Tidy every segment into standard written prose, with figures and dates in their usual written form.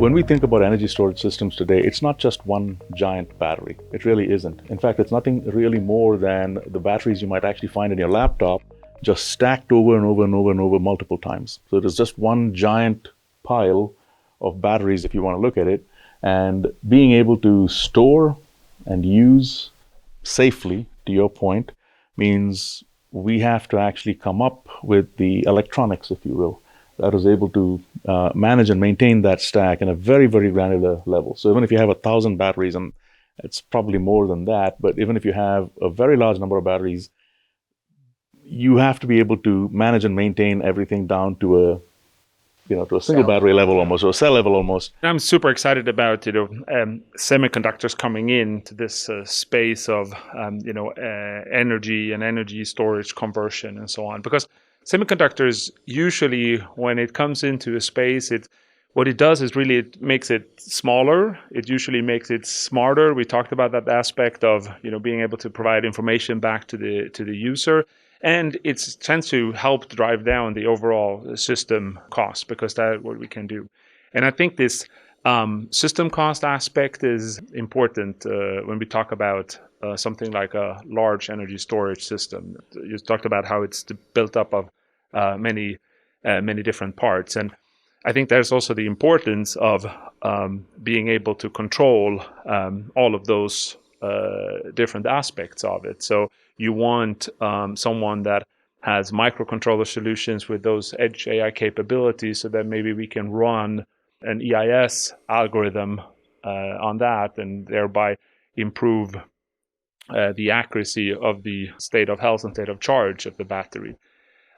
When we think about energy storage systems today, it's not just one giant battery. It really isn't. In fact, it's nothing really more than the batteries you might actually find in your laptop, just stacked over and over and over and over multiple times. So it is just one giant pile of batteries, if you want to look at it, and being able to store and use safely, to your point, means we have to actually come up with the electronics, if you will, that is able to manage and maintain that stack in a very, very granular level. So even if you have 1,000 batteries, and it's probably more than that, but even if you have a very large number of batteries, you have to be able to manage and maintain everything down to a single battery level almost, or a cell level almost. I'm super excited about semiconductors coming into this space of energy and energy storage conversion and so on, because semiconductors usually, when it comes into a space, what it does is really it makes it smaller. It usually makes it smarter. We talked about that aspect of being able to provide information back to the user. And it tends to help drive down the overall system cost, because that's what we can do. And I think this system cost aspect is important when we talk about something like a large energy storage system. You talked about how it's built up of many different parts. And I think there's also the importance of being able to control all of those different aspects of it. So you want someone that has microcontroller solutions with those edge AI capabilities, so that maybe we can run an EIS algorithm on that and thereby improve the accuracy of the state of health and state of charge of the battery.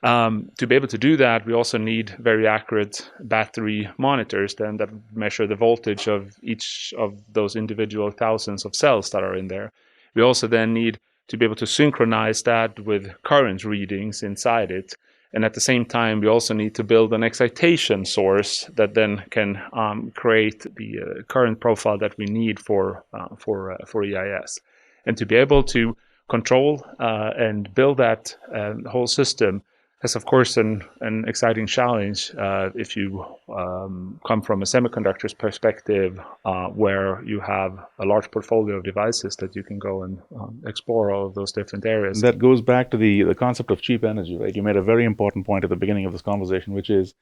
To be able to do that, we also need very accurate battery monitors then that measure the voltage of each of those individual thousands of cells that are in there. We also then need to be able to synchronize that with current readings inside it. And at the same time, we also need to build an excitation source that then can create the current profile that we need for EIS. And to be able to control and build that whole system is, of course, an exciting challenge if you come from a semiconductors perspective, where you have a large portfolio of devices that you can go and explore all of those different areas. That goes back to the concept of cheap energy, right? You made a very important point at the beginning of this conversation, which is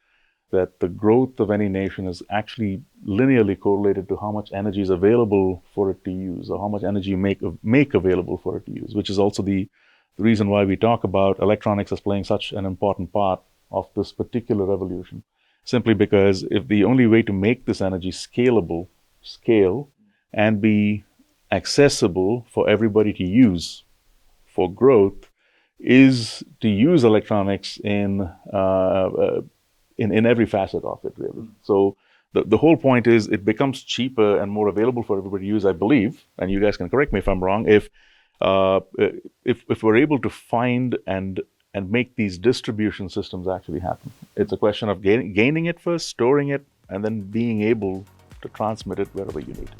that the growth of any nation is actually linearly correlated to how much energy is available for it to use, or how much energy you make available for it to use, which is also the reason why we talk about electronics as playing such an important part of this particular revolution. Simply because if the only way to make this energy scale, and be accessible for everybody to use for growth, is to use electronics in every facet of it, really. So the whole point is it becomes cheaper and more available for everybody to use, I believe, and you guys can correct me if I'm wrong, if we're able to find and make these distribution systems actually happen. It's a question of gaining it first, storing it, and then being able to transmit it wherever you need.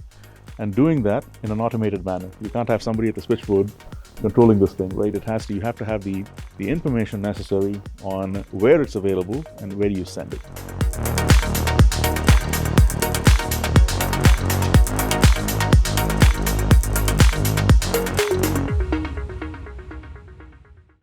And doing that in an automated manner. You can't have somebody at the switchboard controlling this thing, right? You have to have the information necessary on where it's available and where you send it.